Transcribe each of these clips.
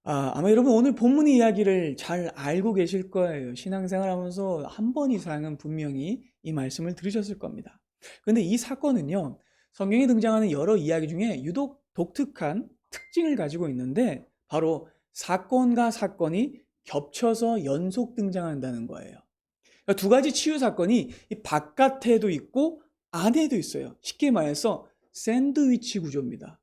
아마 여러분 오늘 본문 이야기를 잘 알고 계실 거예요. 신앙생활 하면서 한 번 이상은 분명히 이 말씀을 들으셨을 겁니다. 그런데 이 사건은요, 성경에 등장하는 여러 이야기 중에 유독 독특한 특징을 가지고 있는데, 바로 사건과 사건이 겹쳐서 연속 등장한다는 거예요. 그러니까 두 가지 치유 사건이 이 바깥에도 있고 안에도 있어요. 쉽게 말해서 샌드위치 구조입니다.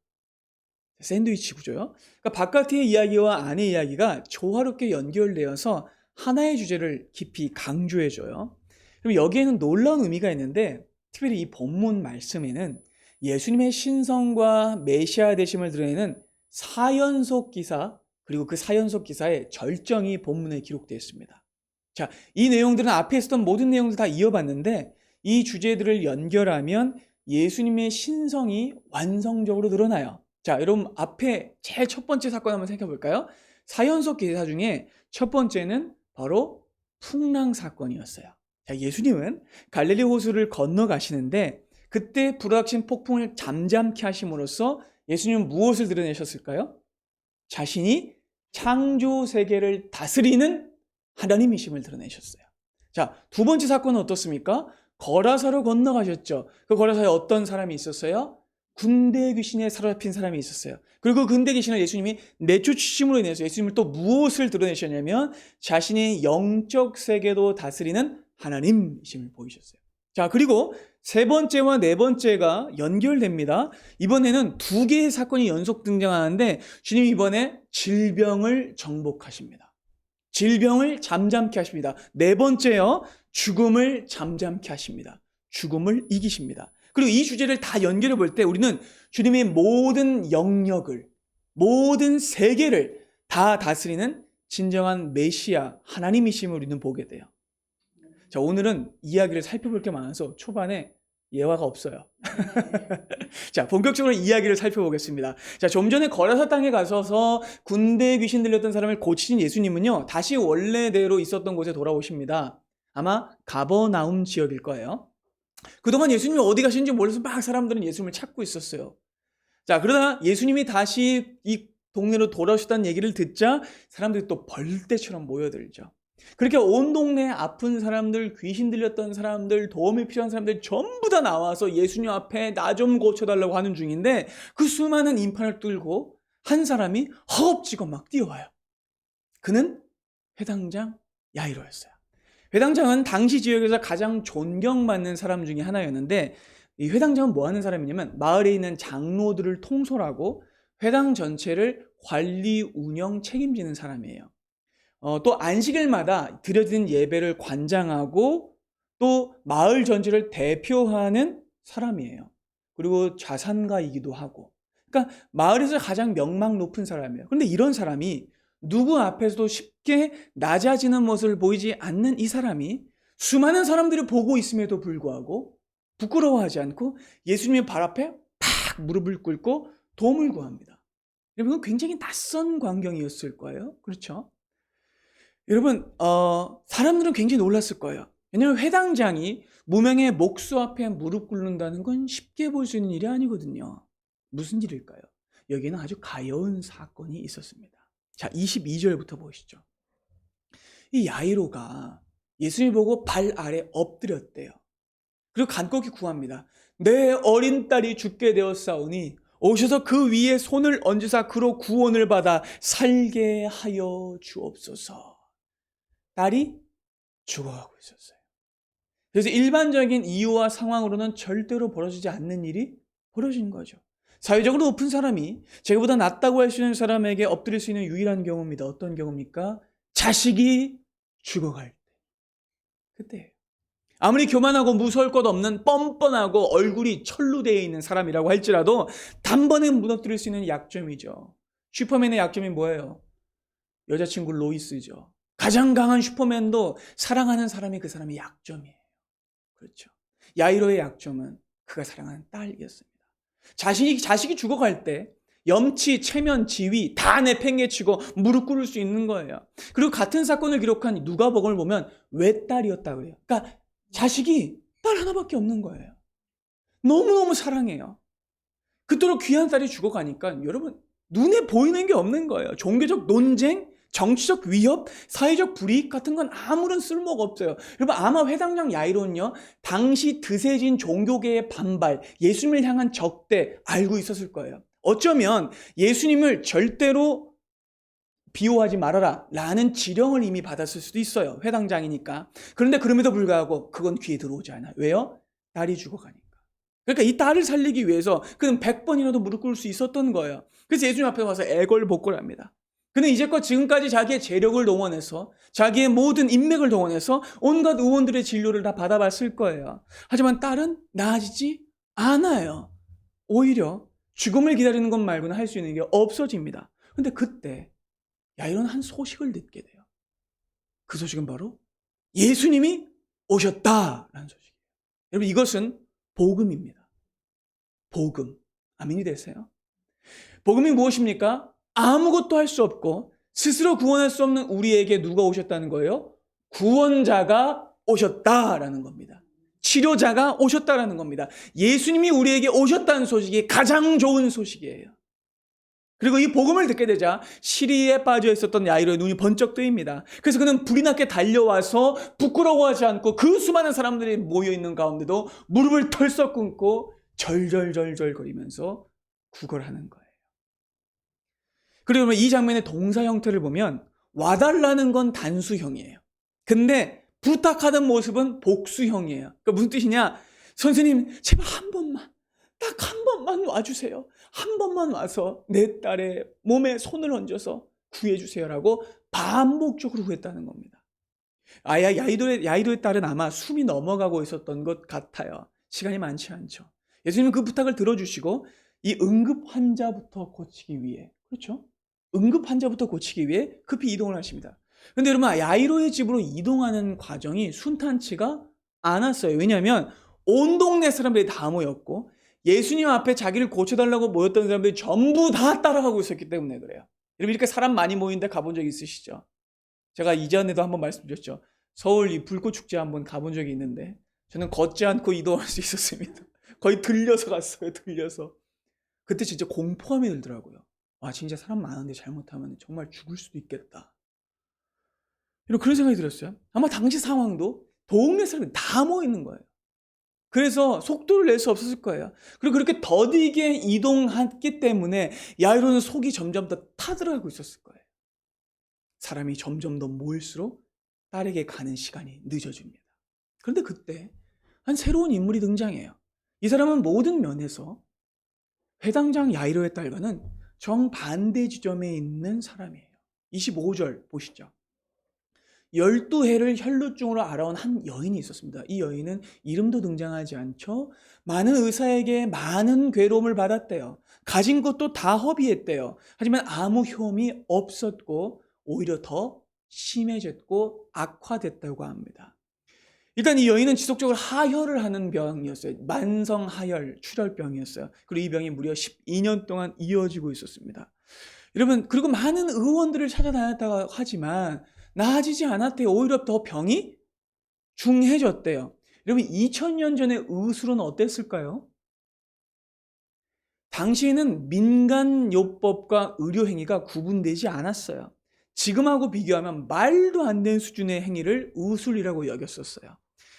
샌드위치 구조요. 그러니까 바깥의 이야기와 안의 이야기가 조화롭게 연결되어서 하나의 주제를 깊이 강조해줘요. 그럼 여기에는 놀라운 의미가 있는데, 특별히 이 본문 말씀에는 예수님의 신성과 메시아 되심을 드러내는 사연속 기사, 그리고 그 사연속 기사의 절정이 본문에 기록되어 있습니다. 자, 이 내용들은 앞에 있었던 모든 내용들 다 이어봤는데, 이 주제들을 연결하면 예수님의 신성이 완성적으로 드러나요. 자, 여러분 앞에 제일 첫 번째 사건 한번 생각해 볼까요? 사연속 기사 중에 첫 번째는 바로 풍랑 사건이었어요. 자, 예수님은 갈릴리 호수를 건너가시는데 그때 불어닥친 폭풍을 잠잠케 하심으로써 예수님은 무엇을 드러내셨을까요? 자신이 창조 세계를 다스리는 하나님이심을 드러내셨어요. 자, 두 번째 사건은 어떻습니까? 거라사로 건너가셨죠. 그 거라사에 어떤 사람이 있었어요? 군대 귀신에 사로잡힌 사람이 있었어요. 그리고 군대 귀신을 예수님이 내쫓으심으로 인해서 예수님을 또 무엇을 드러내셨냐면 자신의 영적 세계도 다스리는 하나님이심을 보이셨어요. 자, 그리고 세 번째와 네 번째가 연결됩니다. 이번에는 두 개의 사건이 연속 등장하는데 주님이 이번에 질병을 정복하십니다. 질병을 잠잠케 하십니다. 네 번째요, 죽음을 잠잠케 하십니다. 죽음을 이기십니다. 그리고 이 주제를 다 연결해 볼 때 우리는 주님의 모든 영역을, 모든 세계를 다 다스리는 진정한 메시아 하나님이심을 우리는 보게 돼요. 자, 오늘은 이야기를 살펴볼 게 많아서 초반에 예화가 없어요. 자, 본격적으로 이야기를 살펴보겠습니다. 자, 좀 전에 거라사 땅에 가셔서 군대 귀신 들렸던 사람을 고치신 예수님은요, 다시 원래대로 있었던 곳에 돌아오십니다. 아마 가버나움 지역일 거예요. 그동안 예수님이 어디 가시는지 몰라서 막 사람들은 예수님을 찾고 있었어요. 자, 그러다 예수님이 다시 이 동네로 돌아오셨다는 얘기를 듣자 사람들이 또 벌떼처럼 모여들죠. 그렇게 온 동네 아픈 사람들, 귀신 들렸던 사람들, 도움이 필요한 사람들 전부 다 나와서 예수님 앞에 나 좀 고쳐달라고 하는 중인데, 그 수많은 인파를 뚫고 한 사람이 허겁지겁 막 뛰어와요. 그는 회당장 야이로였어요. 회당장은 당시 지역에서 가장 존경받는 사람 중에 하나였는데, 이 회당장은 뭐 하는 사람이냐면 마을에 있는 장로들을 통솔하고 회당 전체를 관리 운영 책임지는 사람이에요. 또 안식일마다 드려지는 예배를 관장하고 또 마을 전체를 대표하는 사람이에요. 그리고 자산가이기도 하고. 그러니까 마을에서 가장 명망 높은 사람이에요. 그런데 이런 사람이 누구 앞에서도 쉽게 낮아지는 모습을 보이지 않는 이 사람이 수많은 사람들이 보고 있음에도 불구하고 부끄러워하지 않고 예수님의 발 앞에 팍 무릎을 꿇고 도움을 구합니다. 여러분, 굉장히 낯선 광경이었을 거예요. 그렇죠? 여러분, 사람들은 굉장히 놀랐을 거예요. 왜냐하면 회당장이 무명의 목수 앞에 무릎 꿇는다는 건 쉽게 볼 수 있는 일이 아니거든요. 무슨 일일까요? 여기에는 아주 가여운 사건이 있었습니다. 자, 22절부터 보시죠. 이 야이로가 예수님 보고 발 아래 엎드렸대요. 그리고 간곡히 구합니다. 내 어린 딸이 죽게 되었사오니 오셔서 그 위에 손을 얹으사 그로 구원을 받아 살게 하여 주옵소서. 딸이 죽어가고 있었어요. 그래서 일반적인 이유와 상황으로는 절대로 벌어지지 않는 일이 벌어진 거죠. 사회적으로 높은 사람이 자기보다 낫다고 할 수 있는 사람에게 엎드릴 수 있는 유일한 경우입니다. 어떤 경우입니까? 자식이 죽어갈 때. 그때예요. 아무리 교만하고 무서울 것 없는 뻔뻔하고 얼굴이 철로 되어 있는 사람이라고 할지라도 단번에 무너뜨릴 수 있는 약점이죠. 슈퍼맨의 약점이 뭐예요? 여자친구 로이스죠. 가장 강한 슈퍼맨도 사랑하는 사람이 그 사람의 약점이에요. 그렇죠. 야이로의 약점은 그가 사랑하는 딸이었습니다. 자식이 죽어갈 때 염치, 체면, 지위 다 내팽개치고 무릎 꿇을 수 있는 거예요. 그리고 같은 사건을 기록한 누가복음을 보면 외딸이었다고 해요. 그러니까 자식이 딸 하나밖에 없는 거예요. 너무너무 사랑해요. 그토록 귀한 딸이 죽어가니까 여러분 눈에 보이는 게 없는 거예요. 종교적 논쟁, 정치적 위협, 사회적 불이익 같은 건 아무런 쓸모가 없어요. 여러분 아마 회당장 야이로는요, 당시 드세진 종교계의 반발, 예수님을 향한 적대 알고 있었을 거예요. 어쩌면 예수님을 절대로 비호하지 말아라 라는 지령을 이미 받았을 수도 있어요. 회당장이니까. 그런데 그럼에도 불구하고 그건 귀에 들어오지 않아요. 왜요? 딸이 죽어가니까. 그러니까 이 딸을 살리기 위해서 그는 100번이라도 무릎 꿇을 수 있었던 거예요. 그래서 예수님 앞에 와서 애걸복걸합니다. 그는 이제껏 지금까지 자기의 재력을 동원해서, 자기의 모든 인맥을 동원해서 온갖 의원들의 진료를 다 받아봤을 거예요. 하지만 딸은 나아지지 않아요. 오히려 죽음을 기다리는 것 말고는 할 수 있는 게 없어집니다. 근데 그때 야이로는 한 소식을 듣게 돼요. 그 소식은 바로 예수님이 오셨다라는 소식이에요. 여러분 이것은 복음입니다. 복음. 아멘이 되세요? 복음이 무엇입니까? 아무것도 할 수 없고 스스로 구원할 수 없는 우리에게 누가 오셨다는 거예요? 구원자가 오셨다라는 겁니다. 치료자가 오셨다라는 겁니다. 예수님이 우리에게 오셨다는 소식이 가장 좋은 소식이에요. 그리고 이 복음을 듣게 되자 시리에 빠져 있었던 야이로의 눈이 번쩍 뜨입니다. 그래서 그는 불이 나게 달려와서 부끄러워하지 않고 그 수많은 사람들이 모여있는 가운데도 무릎을 털썩 꿇고 절절절절거리면서 구걸하는 거예요. 그리고 이 장면의 동사 형태를 보면 와달라는 건 단수형이에요. 근데 부탁하는 모습은 복수형이에요. 그러니까 무슨 뜻이냐? 선생님 제발 한 번만, 딱 한 번만 와주세요. 한 번만 와서 내 딸의 몸에 손을 얹어서 구해주세요라고 반복적으로 구했다는 겁니다. 야이로의 딸은 아마 숨이 넘어가고 있었던 것 같아요. 시간이 많지 않죠. 예수님은 그 부탁을 들어주시고 이 응급 환자부터 고치기 위해, 그렇죠? 응급 환자부터 고치기 위해 급히 이동을 하십니다. 그런데 여러분 야이로의 집으로 이동하는 과정이 순탄치가 않았어요. 왜냐하면 온 동네 사람들이 다 모였고 예수님 앞에 자기를 고쳐달라고 모였던 사람들이 전부 다 따라가고 있었기 때문에 그래요. 여러분 이렇게 사람 많이 모이는데 가본 적 있으시죠? 제가 이전에도 한번 말씀드렸죠. 서울 이 불꽃축제 한번 가본 적이 있는데 저는 걷지 않고 이동할 수 있었습니다. 거의 들려서 갔어요. 들려서. 그때 진짜 공포감이 들더라고요. 와 진짜 사람 많은데 잘못하면 정말 죽을 수도 있겠다. 이런 그런 생각이 들었어요. 아마 당시 상황도 동네 사람들이 다 모이는 거예요. 그래서 속도를 낼 수 없었을 거예요. 그리고 그렇게 더디게 이동했기 때문에 야이로는 속이 점점 더 타들어가고 있었을 거예요. 사람이 점점 더 모일수록 딸에게 가는 시간이 늦어집니다. 그런데 그때 한 새로운 인물이 등장해요. 이 사람은 모든 면에서 회당장 야이로의 딸과는 정반대 지점에 있는 사람이에요. 25절 보시죠. 12해를 혈루증으로 앓아온 한 여인이 있었습니다. 이 여인은 이름도 등장하지 않죠. 많은 의사에게 많은 괴로움을 받았대요. 가진 것도 다 허비했대요. 하지만 아무 효험이 없었고 오히려 더 심해졌고 악화됐다고 합니다. 일단 이 여인은 지속적으로 하혈을 하는 병이었어요. 만성 하혈, 출혈병이었어요. 그리고 이 병이 무려 12년 동안 이어지고 있었습니다. 여러분, 그리고 많은 의원들을 찾아다녔다고 하지만 나아지지 않았대요. 오히려 더 병이 중해졌대요. 여러분 2000년 전의 의술은 어땠을까요? 당시에는 민간요법과 의료행위가 구분되지 않았어요. 지금하고 비교하면 말도 안 되는 수준의 행위를 의술이라고 여겼었어요.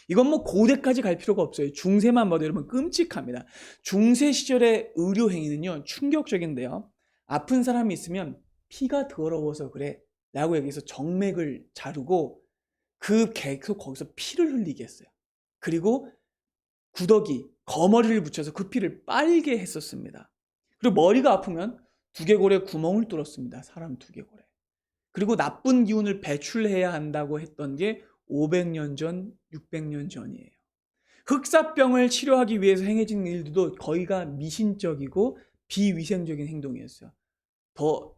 이건 뭐 고대까지 갈 필요가 없어요. 중세만 봐도 여러분 끔찍합니다. 중세 시절의 의료행위는요 충격적인데요. 아픈 사람이 있으면 피가 더러워서 그래 라고 여기서 정맥을 자르고 계속 거기서 피를 흘리게 했어요. 그리고 구더기, 거머리를 붙여서 그 피를 빨게 했었습니다. 그리고 머리가 아프면 두개골에 구멍을 뚫었습니다. 사람 두개골에. 그리고 나쁜 기운을 배출해야 한다고 했던 게 500년 전, 600년 전이에요. 흑사병을 치료하기 위해서 행해진 일들도 거의가 미신적이고 비위생적인 행동이었어요. 더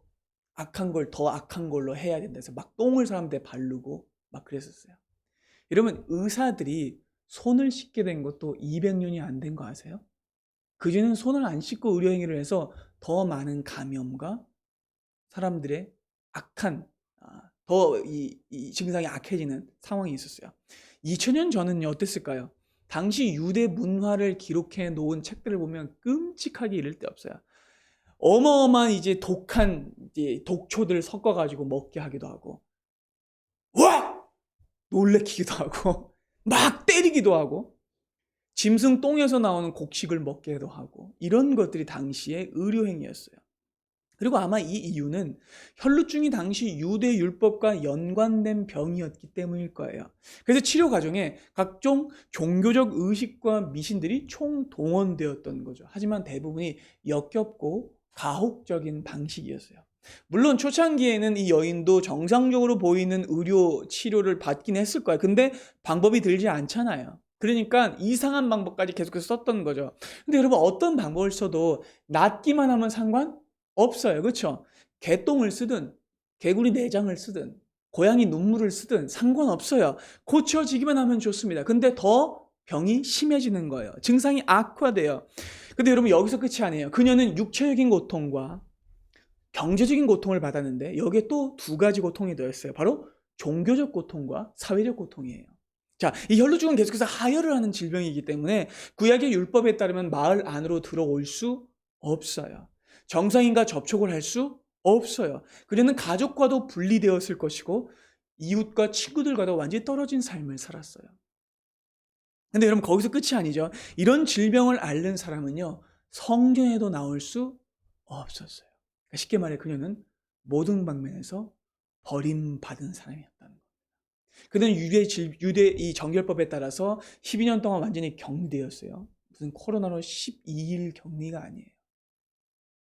악한 걸로 해야 된다 해서 막 똥을 사람들에 바르고 막 그랬었어요. 여러분 의사들이 손을 씻게 된 것도 200년이 안 된 거 아세요? 그전에는 손을 안 씻고 의료행위를 해서 더 많은 감염과 사람들의 악한 더 이 증상이 악해지는 상황이 있었어요. 2000년 전은요 어땠을까요? 당시 유대 문화를 기록해 놓은 책들을 보면 끔찍하게 이를 데 없어요. 어마어마한 이제 독한 이제 독초들을 섞어가지고 먹게 하기도 하고, 와! 놀래키기도 하고, 막 때리기도 하고, 짐승 똥에서 나오는 곡식을 먹게도 하고, 이런 것들이 당시의 의료행위였어요. 그리고 아마 이 이유는 혈루증이 당시 유대 율법과 연관된 병이었기 때문일 거예요. 그래서 치료 과정에 각종 종교적 의식과 미신들이 총동원되었던 거죠. 하지만 대부분이 역겹고 가혹적인 방식이었어요. 물론 초창기에는 이 여인도 정상적으로 보이는 의료 치료를 받긴 했을 거예요. 근데 방법이 들지 않잖아요. 그러니까 이상한 방법까지 계속해서 썼던 거죠. 근데 여러분, 어떤 방법을 써도 낫기만 하면 상관없어요. 그렇죠? 개똥을 쓰든 개구리 내장을 쓰든 고양이 눈물을 쓰든 상관없어요. 고쳐지기만 하면 좋습니다. 근데 더 병이 심해지는 거예요. 증상이 악화돼요. 근데 여러분, 여기서 끝이 아니에요. 그녀는 육체적인 고통과 경제적인 고통을 받았는데 여기에 또 두 가지 고통이 더했어요. 바로 종교적 고통과 사회적 고통이에요. 자, 이 혈루증은 계속해서 하혈을 하는 질병이기 때문에 구약의 율법에 따르면 마을 안으로 들어올 수 없어요. 정상인과 접촉을 할 수 없어요. 그녀는 가족과도 분리되었을 것이고 이웃과 친구들과도 완전히 떨어진 삶을 살았어요. 근데 여러분, 거기서 끝이 아니죠. 이런 질병을 앓는 사람은요, 성전에도 나올 수 없었어요. 그러니까 쉽게 말해 그녀는 모든 방면에서 버림받은 사람이었다는 거예요. 그는 유대 이 정결법에 따라서 12년 동안 완전히 격리되었어요. 무슨 코로나로 12일 격리가 아니에요.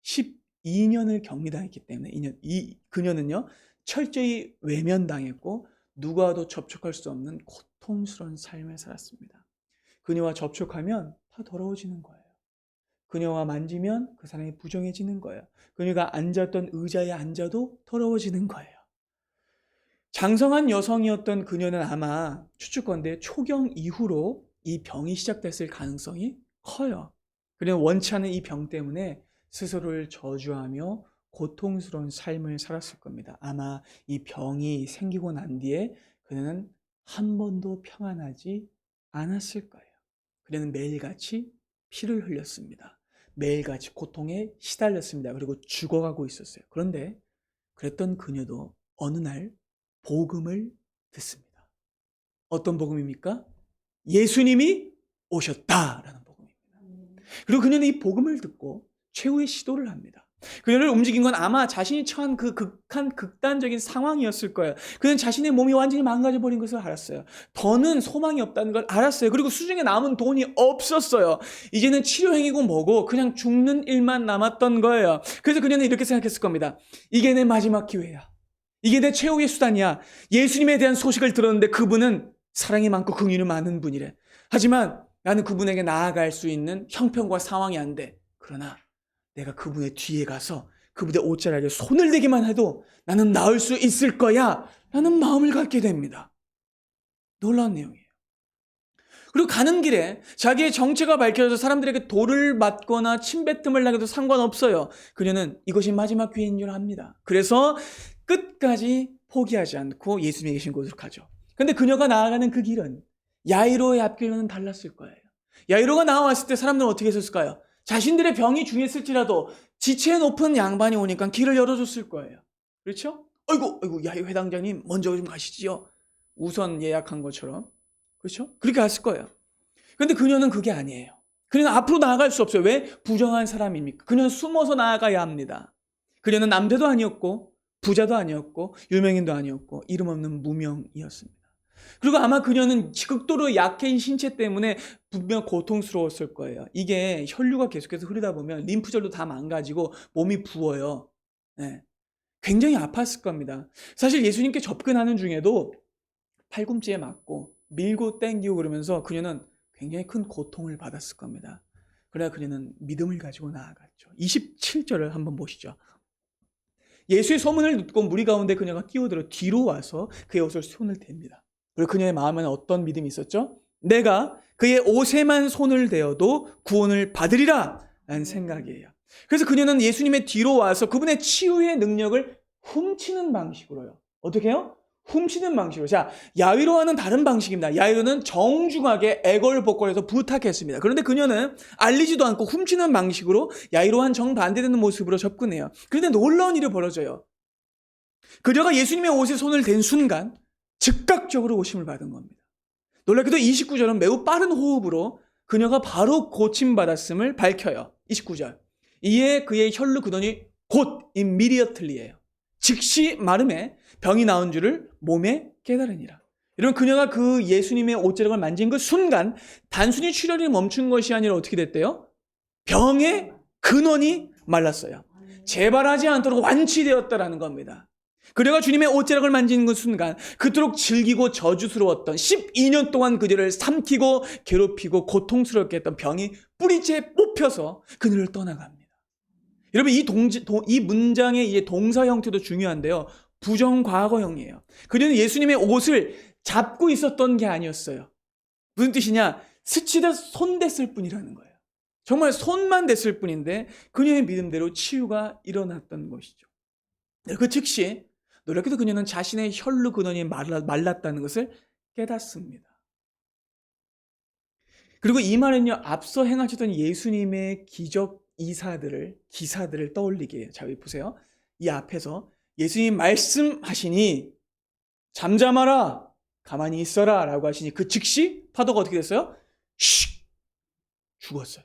12년을 격리당했기 때문에 그녀는요, 철저히 외면당했고 누구와도 접촉할 수 없는 고통스러운 삶을 살았습니다. 그녀와 접촉하면 다 더러워지는 거예요. 그녀와 만지면 그 사람이 부정해지는 거예요. 그녀가 앉았던 의자에 앉아도 더러워지는 거예요. 장성한 여성이었던 그녀는 아마 추측건데 초경 이후로 이 병이 시작됐을 가능성이 커요. 그녀는 원치 않은 이 병 때문에 스스로를 저주하며 고통스러운 삶을 살았을 겁니다. 아마 이 병이 생기고 난 뒤에 그녀는 한 번도 평안하지 않았을 거예요. 그녀는 매일같이 피를 흘렸습니다. 매일같이 고통에 시달렸습니다. 그리고 죽어가고 있었어요. 그런데 그랬던 그녀도 어느 날 복음을 듣습니다. 어떤 복음입니까? 예수님이 오셨다라는 복음입니다. 그리고 그녀는 이 복음을 듣고 최후의 시도를 합니다. 그녀를 움직인 건 아마 자신이 처한 그 극단적인 상황이었을 거예요. 그는 자신의 몸이 완전히 망가져버린 것을 알았어요. 더는 소망이 없다는 걸 알았어요. 그리고 수중에 남은 돈이 없었어요. 이제는 치료행위고 뭐고 그냥 죽는 일만 남았던 거예요. 그래서 그녀는 이렇게 생각했을 겁니다. 이게 내 마지막 기회야. 이게 내 최후의 수단이야. 예수님에 대한 소식을 들었는데 그분은 사랑이 많고 긍휼이 많은 분이래. 하지만 나는 그분에게 나아갈 수 있는 형편과 상황이 안 돼. 그러나 내가 그분의 뒤에 가서 그분의 옷자락에 손을 대기만 해도 나는 나을 수 있을 거야 라는 마음을 갖게 됩니다. 놀라운 내용이에요. 그리고 가는 길에 자기의 정체가 밝혀져서 사람들에게 돌을 맞거나 침뱉음을 당해도 상관없어요. 그녀는 이것이 마지막 기회인 줄 압니다. 그래서 끝까지 포기하지 않고 예수님이 계신 곳으로 가죠. 근데 그녀가 나아가는 그 길은 야이로의 앞길과는 달랐을 거예요. 야이로가 나왔을 때 사람들은 어떻게 했을까요? 자신들의 병이 중했을지라도 지체 높은 양반이 오니까 길을 열어줬을 거예요. 그렇죠? 아이고, 야이로 회당장님 먼저 좀 가시지요. 우선 예약한 것처럼. 그렇죠? 그렇게 갔을 거예요. 그런데 그녀는 그게 아니에요. 그녀는 앞으로 나아갈 수 없어요. 왜? 부정한 사람입니까? 그녀는 숨어서 나아가야 합니다. 그녀는 남대도 아니었고 부자도 아니었고 유명인도 아니었고 이름 없는 무명이었습니다. 그리고 아마 그녀는 극도로 약해진 신체 때문에 분명 고통스러웠을 거예요. 이게 혈류가 계속해서 흐르다 보면 림프절도 다 망가지고 몸이 부어요. 네. 굉장히 아팠을 겁니다. 사실 예수님께 접근하는 중에도 팔꿈치에 맞고 밀고 땡기고 그러면서 그녀는 굉장히 큰 고통을 받았을 겁니다. 그래야 그녀는 믿음을 가지고 나아갔죠. 27절을 한번 보시죠. 예수의 소문을 듣고 무리 가운데 그녀가 끼어들어 뒤로 와서 그의 옷을 손을 댑니다. 그리고 그녀의 마음에는 어떤 믿음이 있었죠? 내가 그의 옷에만 손을 대어도 구원을 받으리라 라는 생각이에요. 그래서 그녀는 예수님의 뒤로 와서 그분의 치유의 능력을 훔치는 방식으로요. 어떻게 해요? 훔치는 방식으로. 자, 야이로와는 다른 방식입니다. 야이로는 정중하게 애걸복걸해서 부탁했습니다. 그런데 그녀는 알리지도 않고 훔치는 방식으로 야이로와는 정반대되는 모습으로 접근해요. 그런데 놀라운 일이 벌어져요. 그녀가 예수님의 옷에 손을 댄 순간 즉각적으로 고침을 받은 겁니다. 놀랍게도 29절은 매우 빠른 호흡으로 그녀가 바로 고침받았음을 밝혀요. 29절. 이에 그의 혈루 근원이 곧 immediately예요. 즉시 마름에 병이 나온 줄을 몸에 깨달으니라. 여러분, 그녀가 그 예수님의 옷자락을 만진 그 순간 단순히 출혈이 멈춘 것이 아니라 어떻게 됐대요? 병의 근원이 말랐어요. 재발하지 않도록 완치되었다라는 겁니다. 그녀가 주님의 옷자락을 만지는 그 순간 그토록 즐기고 저주스러웠던 12년 동안 그녀를 삼키고 괴롭히고 고통스럽게 했던 병이 뿌리째 뽑혀서 그녀를 떠나갑니다. 여러분, 이 문장의 이제 동사 형태도 중요한데요. 부정과거형이에요. 그녀는 예수님의 옷을 잡고 있었던 게 아니었어요. 무슨 뜻이냐? 스치듯 손댔을 뿐이라는 거예요. 정말 손만 댔을 뿐인데 그녀의 믿음대로 치유가 일어났던 것이죠. 그 즉시 놀랍게도 그녀는 자신의 혈루 근원이 말랐다는 것을 깨닫습니다. 그리고 이 말은요, 앞서 행하셨던 예수님의 기적 기사들을 떠올리게 해요. 자, 여기 보세요. 이 앞에서 예수님 말씀하시니 잠잠하라, 가만히 있어라 라고 하시니 그 즉시 파도가 어떻게 됐어요? 슉! 죽었어요.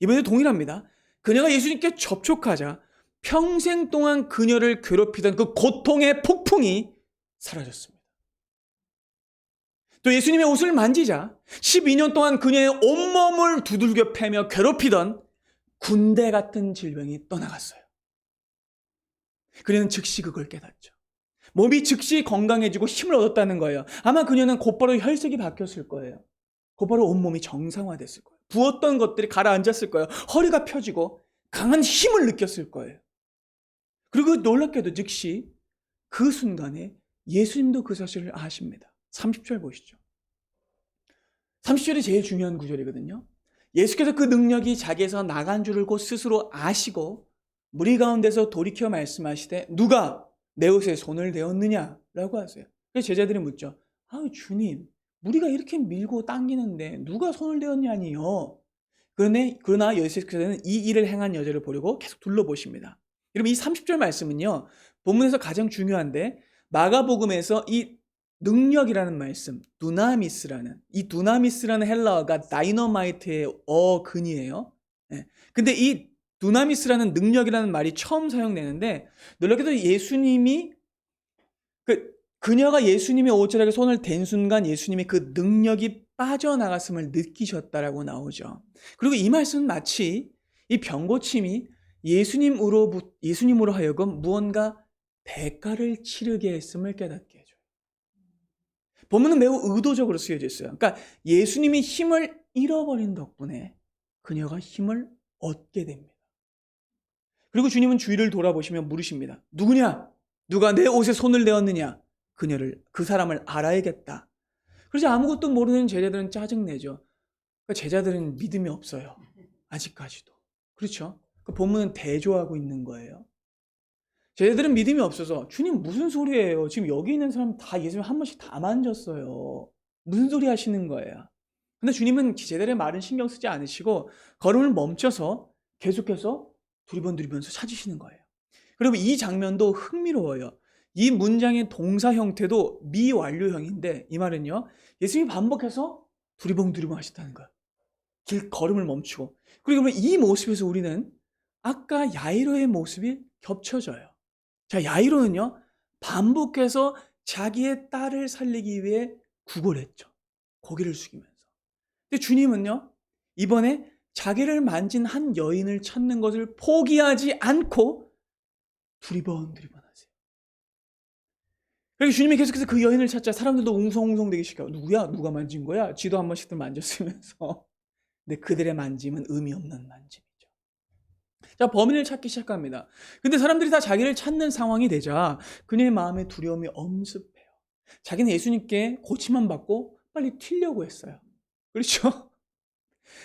이번에도 동일합니다. 그녀가 예수님께 접촉하자 평생 동안 그녀를 괴롭히던 그 고통의 폭풍이 사라졌습니다. 또 예수님의 옷을 만지자 12년 동안 그녀의 온몸을 두들겨 패며 괴롭히던 군대 같은 질병이 떠나갔어요. 그녀는 즉시 그걸 깨닫죠. 몸이 즉시 건강해지고 힘을 얻었다는 거예요. 아마 그녀는 곧바로 혈색이 바뀌었을 거예요. 곧바로 온몸이 정상화됐을 거예요. 부었던 것들이 가라앉았을 거예요. 허리가 펴지고 강한 힘을 느꼈을 거예요. 그리고 놀랍게도 즉시 그 순간에 예수님도 그 사실을 아십니다. 30절 보시죠. 30절이 제일 중요한 구절이거든요. 예수께서 그 능력이 자기에서 나간 줄을 곧 스스로 아시고 무리 가운데서 돌이켜 말씀하시되 누가 내 옷에 손을 대었느냐라고 하세요. 그래서 제자들이 묻죠. 주님, 무리가 이렇게 밀고 당기는데 누가 손을 대었냐니요. 그러나 예수께서는 이 일을 행한 여자를 보려고 계속 둘러보십니다. 여러분, 이 30절 말씀은요, 본문에서 가장 중요한데 마가복음에서 이 능력이라는 말씀, 이 두나미스라는 헬라어가 다이너마이트의 어근이에요. 근데 이 두나미스라는 능력이라는 말이 처음 사용되는데 놀랍게도 그녀가 예수님의 옷자락에 손을 댄 순간 예수님의 그 능력이 빠져나갔음을 느끼셨다라고 나오죠. 그리고 이 말씀은 마치 이 병고침이 예수님으로 하여금 무언가 대가를 치르게 했음을 깨닫게 해줘요. 본문은 매우 의도적으로 쓰여져 있어요. 그러니까 예수님이 힘을 잃어버린 덕분에 그녀가 힘을 얻게 됩니다. 그리고 주님은 주위를 돌아보시며 물으십니다. 누구냐? 누가 내 옷에 손을 대었느냐? 그 사람을 알아야겠다. 그래서 아무것도 모르는 제자들은 짜증내죠. 그러니까 제자들은 믿음이 없어요. 아직까지도. 그렇죠? 그 본문은 대조하고 있는 거예요. 제자들은 믿음이 없어서 주님 무슨 소리예요? 지금 여기 있는 사람 다 예수님 한 번씩 다 만졌어요. 무슨 소리 하시는 거예요? 근데 주님은 제자들의 말은 신경 쓰지 않으시고 걸음을 멈춰서 계속해서 두리번두리면서 찾으시는 거예요. 그리고 이 장면도 흥미로워요. 이 문장의 동사 형태도 미완료형인데 이 말은요, 예수님이 반복해서 두리번두리번 하셨다는 거예요. 걸음을 멈추고. 그리고 이 모습에서 우리는 아까 야이로의 모습이 겹쳐져요. 자, 야이로는요, 반복해서 자기의 딸을 살리기 위해 구걸했죠. 고개를 숙이면서. 근데 주님은요, 이번에 자기를 만진 한 여인을 찾는 것을 포기하지 않고 두리번두리번 하세요. 그리고 주님이 계속해서 그 여인을 찾자 사람들도 웅성웅성대기 시켜요. 누구야? 누가 만진 거야? 쥐도 한 번씩들 만졌으면서. 근데 그들의 만짐은 의미 없는 만짐이죠. 자, 범인을 찾기 시작합니다. 근데 사람들이 다 자기를 찾는 상황이 되자 그녀의 마음에 두려움이 엄습해요. 자기는 예수님께 고침만 받고 빨리 튀려고 했어요. 그렇죠?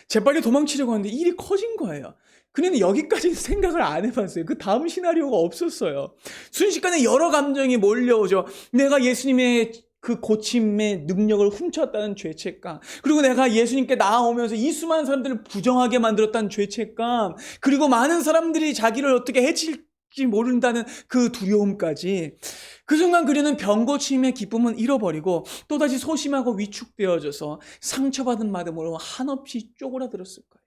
재빨리 도망치려고 하는데 일이 커진 거예요. 그녀는 여기까지 생각을 안 해봤어요. 그 다음 시나리오가 없었어요. 순식간에 여러 감정이 몰려오죠. 내가 예수님의 그 고침의 능력을 훔쳤다는 죄책감, 그리고 내가 예수님께 나아오면서 이 수많은 사람들을 부정하게 만들었다는 죄책감, 그리고 많은 사람들이 자기를 어떻게 해칠지 모른다는 그 두려움까지. 그 순간 그녀는 병고침의 기쁨은 잃어버리고 또다시 소심하고 위축되어져서 상처받은 마음으로 한없이 쪼그라들었을 거예요.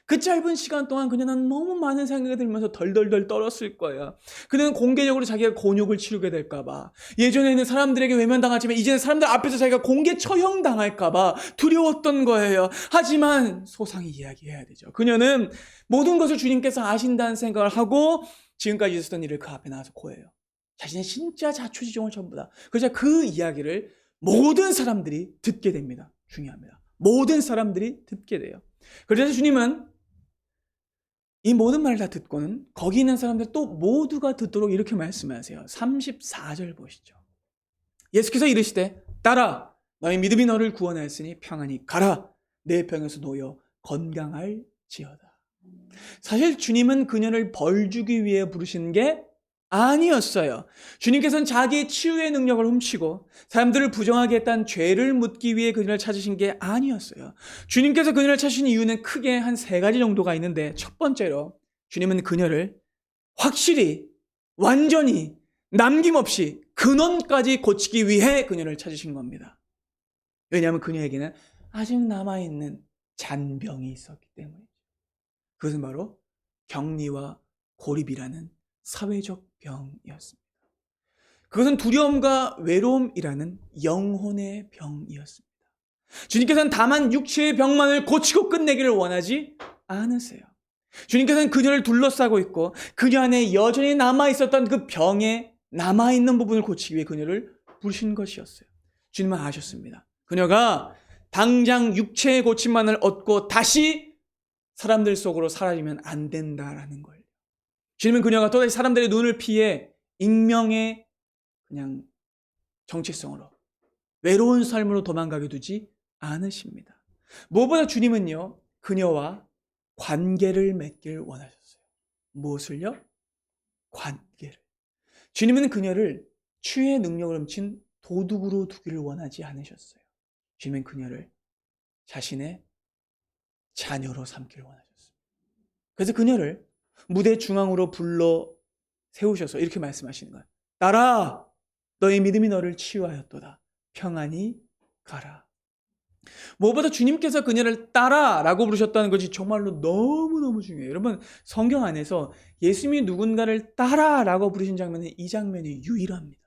그 짧은 시간 동안 그녀는 너무 많은 생각이 들면서 덜덜덜 떨었을 거예요. 그녀는 공개적으로 자기가 곤욕을 치르게 될까봐, 예전에는 사람들에게 외면당하지만 이제는 사람들 앞에서 자기가 공개 처형당할까봐 두려웠던 거예요. 하지만 소상히 이야기해야 되죠. 그녀는 모든 것을 주님께서 아신다는 생각을 하고 지금까지 있었던 일을 그 앞에 나와서 고해요. 자신의 진짜 자초지종을 전부 다. 그래서 그 이야기를 모든 사람들이 듣게 됩니다. 중요합니다. 모든 사람들이 듣게 돼요. 그래서 주님은 이 모든 말을 다 듣고는 거기 있는 사람들 또 모두가 듣도록 이렇게 말씀하세요. 34절 보시죠. 예수께서 이르시되 딸아 너의 믿음이 너를 구원하였으니 평안히 가라. 내 병에서 놓여 건강할지어다. 사실 주님은 그녀를 벌 주기 위해 부르신 게 아니었어요. 주님께서는 자기의 치유의 능력을 훔치고 사람들을 부정하게 했다는 죄를 묻기 위해 그녀를 찾으신 게 아니었어요. 주님께서 그녀를 찾으신 이유는 크게 한 3가지 정도가 있는데, 첫 번째로 주님은 그녀를 확실히 완전히 남김없이 근원까지 고치기 위해 그녀를 찾으신 겁니다. 왜냐하면 그녀에게는 아직 남아있는 잔병이 있었기 때문이죠. 그것은 바로 격리와 고립이라는 사회적 병이었습니다. 그것은 두려움과 외로움이라는 영혼의 병이었습니다. 주님께서는 다만 육체의 병만을 고치고 끝내기를 원하지 않으세요. 주님께서는 그녀를 둘러싸고 있고 그녀 안에 여전히 남아있었던 그 병에 남아있는 부분을 고치기 위해 그녀를 부르신 것이었어요. 주님은 아셨습니다. 그녀가 당장 육체의 고침만을 얻고 다시 사람들 속으로 사라지면 안 된다라는 걸. 주님은 그녀가 또다시 사람들의 눈을 피해 익명의 그냥 정체성으로 외로운 삶으로 도망가게 두지 않으십니다. 무엇보다 주님은요, 그녀와 관계를 맺길 원하셨어요. 무엇을요? 관계를. 주님은 그녀를 치유의 능력을 훔친 도둑으로 두기를 원하지 않으셨어요. 주님은 그녀를 자신의 자녀로 삼기를 원하셨어요. 그래서 그녀를 무대 중앙으로 불러 세우셔서 이렇게 말씀하시는 거예요. 딸아, 너의 믿음이 너를 치유하였도다. 평안히 가라. 무엇보다 주님께서 그녀를 딸아라고 부르셨다는 것이 정말로 너무너무 중요해요. 여러분, 성경 안에서 예수님이 누군가를 딸아라고 부르신 장면은 이 장면이 유일합니다.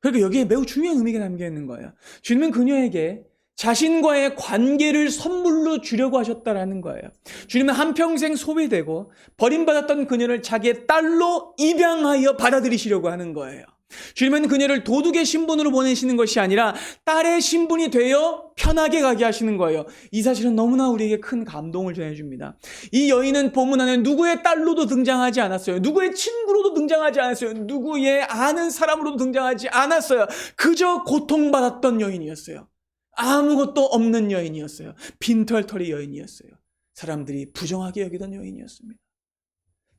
그러니까 여기에 매우 중요한 의미가 담겨 있는 거예요. 주님은 그녀에게 자신과의 관계를 선물로 주려고 하셨다라는 거예요. 주님은 한평생 소외되고 버림받았던 그녀를 자기의 딸로 입양하여 받아들이시려고 하는 거예요. 주님은 그녀를 도둑의 신분으로 보내시는 것이 아니라 딸의 신분이 되어 편하게 가게 하시는 거예요. 이 사실은 너무나 우리에게 큰 감동을 전해줍니다. 이 여인은 본문 안에 누구의 딸로도 등장하지 않았어요. 누구의 친구로도 등장하지 않았어요. 누구의 아는 사람으로도 등장하지 않았어요. 그저 고통받았던 여인이었어요. 아무것도 없는 여인이었어요. 빈털터리 여인이었어요. 사람들이 부정하게 여기던 여인이었습니다.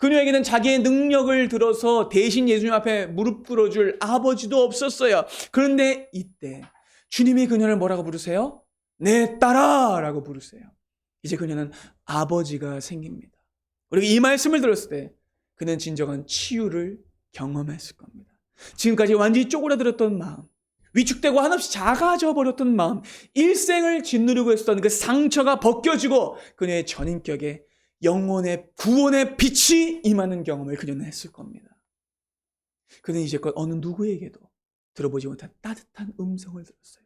그녀에게는 자기의 능력을 들어서 대신 예수님 앞에 무릎 꿇어줄 아버지도 없었어요. 그런데 이때 주님이 그녀를 뭐라고 부르세요? 내 딸아 라고 부르세요. 이제 그녀는 아버지가 생깁니다. 그리고 이 말씀을 들었을 때 그는 진정한 치유를 경험했을 겁니다. 지금까지 완전히 쪼그라들었던 마음, 위축되고 한없이 작아져 버렸던 마음, 일생을 짓누르고 있었던 그 상처가 벗겨지고 그녀의 전인격에 영혼의 구원의 빛이 임하는 경험을 그녀는 했을 겁니다. 그는 이제껏 어느 누구에게도 들어보지 못한 따뜻한 음성을 들었어요.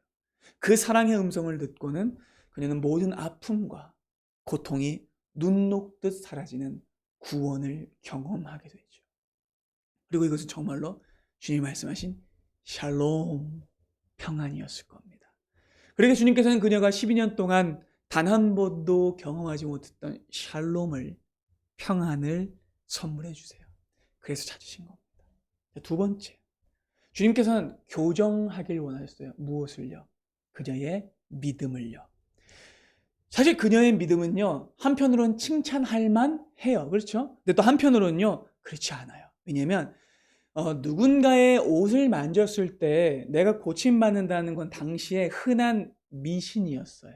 그 사랑의 음성을 듣고는 그녀는 모든 아픔과 고통이 눈 녹듯 사라지는 구원을 경험하게 되죠. 그리고 이것은 정말로 주님이 말씀하신 샬롬, 평안이었을 겁니다. 그러니까 주님께서는 그녀가 12년 동안 단 한 번도 경험하지 못했던 샬롬을, 평안을 선물해 주세요. 그래서 찾으신 겁니다. 두 번째, 주님께서는 교정하길 원하셨어요. 무엇을요? 그녀의 믿음을요. 사실 그녀의 믿음은요, 한편으로는 칭찬할 만해요. 그렇죠? 근데 또 한편으로는요, 그렇지 않아요. 왜냐면 누군가의 옷을 만졌을 때 내가 고침받는다는 건 당시에 흔한 미신이었어요.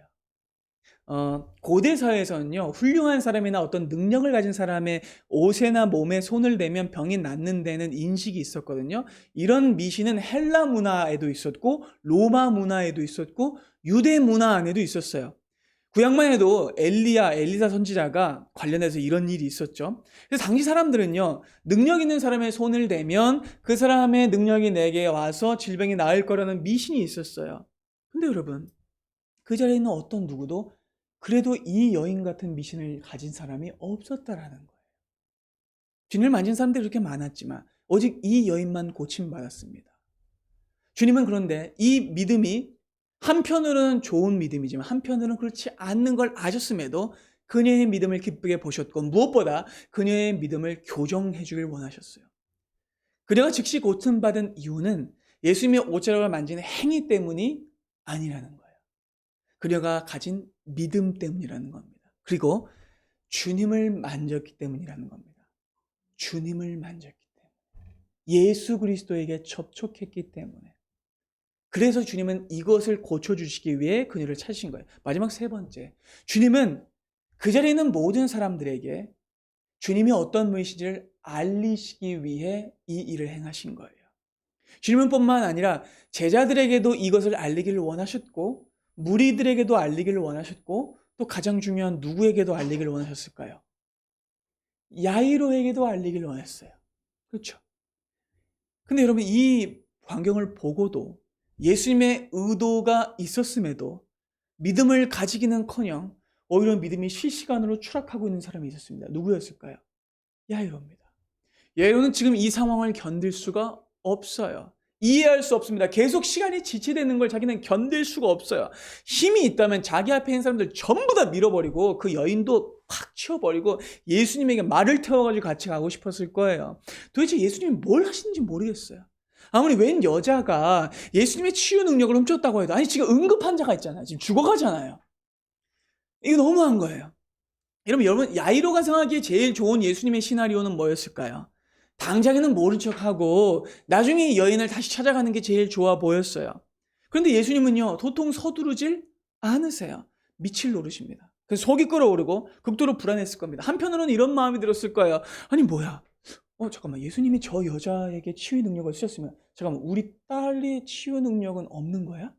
고대 사회에서는요, 훌륭한 사람이나 어떤 능력을 가진 사람의 옷에나 몸에 손을 대면 병이 낫는 데는 인식이 있었거든요. 이런 미신은 헬라 문화에도 있었고, 로마 문화에도 있었고, 유대 문화 안에도 있었어요. 구약만 해도 엘리사 선지자가 관련해서 이런 일이 있었죠. 그래서 당시 사람들은요, 능력 있는 사람의 손을 대면 그 사람의 능력이 내게 와서 질병이 나을 거라는 미신이 있었어요. 근데 여러분, 그 자리에 있는 어떤 누구도 그래도 이 여인 같은 미신을 가진 사람이 없었다라는 거예요. 주님을 만진 사람들이 그렇게 많았지만 오직 이 여인만 고침받았습니다. 주님은 그런데 이 믿음이 한편으로는 좋은 믿음이지만 한편으로는 그렇지 않는 걸 아셨음에도 그녀의 믿음을 기쁘게 보셨고 무엇보다 그녀의 믿음을 교정해 주길 원하셨어요. 그녀가 즉시 고침받은 이유는 예수님의 옷자락을 만지는 행위 때문이 아니라는 거예요. 그녀가 가진 믿음 때문이라는 겁니다. 그리고 주님을 만졌기 때문이라는 겁니다. 주님을 만졌기 때문에. 예수 그리스도에게 접촉했기 때문에. 그래서 주님은 이것을 고쳐주시기 위해 그녀를 찾으신 거예요. 마지막 세 번째. 주님은 그 자리에 있는 모든 사람들에게 주님이 어떤 분이신지를 알리시기 위해 이 일을 행하신 거예요. 주님은 뿐만 아니라 제자들에게도 이것을 알리기를 원하셨고 무리들에게도 알리기를 원하셨고 또 가장 중요한 누구에게도 알리기를 원하셨을까요? 야이로에게도 알리기를 원했어요. 그렇죠? 근데 여러분 이 광경을 보고도 예수님의 의도가 있었음에도 믿음을 가지기는커녕 오히려 믿음이 실시간으로 추락하고 있는 사람이 있었습니다. 누구였을까요? 야이로입니다. 야이로는 지금 이 상황을 견딜 수가 없어요. 이해할 수 없습니다. 계속 시간이 지체되는 걸 자기는 견딜 수가 없어요. 힘이 있다면 자기 앞에 있는 사람들 전부 다 밀어버리고 그 여인도 팍 치워버리고 예수님에게 말을 태워가지고 같이 가고 싶었을 거예요. 도대체 예수님이 뭘 하시는지 모르겠어요. 아무리 웬 여자가 예수님의 치유 능력을 훔쳤다고 해도 아니 지금 응급 환자가 있잖아요. 지금 죽어가잖아요. 이거 너무한 거예요. 여러분 야이로가 생각하기에 제일 좋은 예수님의 시나리오는 뭐였을까요? 당장에는 모른 척하고 나중에 여인을 다시 찾아가는 게 제일 좋아 보였어요. 그런데 예수님은요 도통 서두르질 않으세요. 미칠 노릇입니다. 그래서 속이 끓어오르고 극도로 불안했을 겁니다. 한편으로는 이런 마음이 들었을 거예요. 아니 뭐야 잠깐만 예수님이 저 여자에게 치유 능력을 쓰셨으면 잠깐만 우리 딸의 치유 능력은 없는 거야?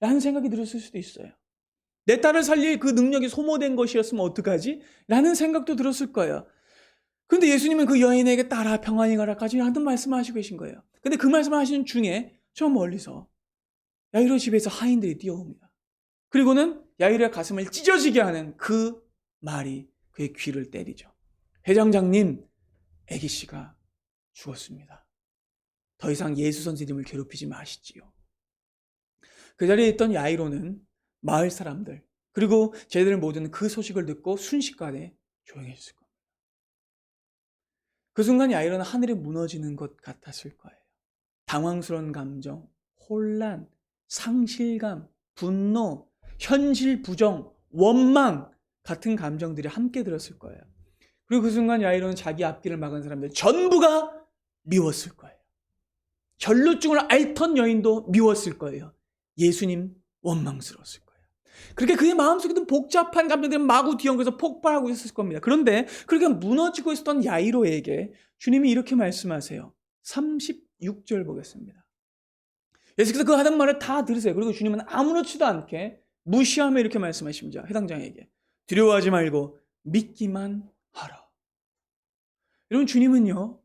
라는 생각이 들었을 수도 있어요. 내 딸을 살릴 그 능력이 소모된 것이었으면 어떡하지? 라는 생각도 들었을 거예요. 근데 예수님은 그 여인에게 따라 평안히 가라까지 하는 말씀을 하시고 계신 거예요. 근데 그 말씀을 하시는 중에 저 멀리서 야이로 집에서 하인들이 뛰어옵니다. 그리고는 야이로의 가슴을 찢어지게 하는 그 말이 그의 귀를 때리죠. 회장장님, 아기씨가 죽었습니다. 더 이상 예수 선생님을 괴롭히지 마시지요. 그 자리에 있던 야이로는 마을 사람들 그리고 쟤들 모두는 그 소식을 듣고 순식간에 조용해졌을 겁니다. 그 순간 야이로는 하늘이 무너지는 것 같았을 거예요. 당황스러운 감정, 혼란, 상실감, 분노, 현실 부정, 원망 같은 감정들이 함께 들었을 거예요. 그리고 그 순간 야이로는 자기 앞길을 막은 사람들 전부가 미웠을 거예요. 혈루증을 앓던 여인도 미웠을 거예요. 예수님 원망스러웠을 거예요. 그렇게 그의 마음속에도 복잡한 감정들이 마구 뒤엉켜서 폭발하고 있었을 겁니다. 그런데 그렇게 무너지고 있었던 야이로에게 주님이 이렇게 말씀하세요. 36절 보겠습니다. 예수께서 그 하던 말을 다 들으세요. 그리고 주님은 아무렇지도 않게 무시하며 이렇게 말씀하십니다. 해당장에게 두려워하지 말고 믿기만 하라. 여러분 주님은요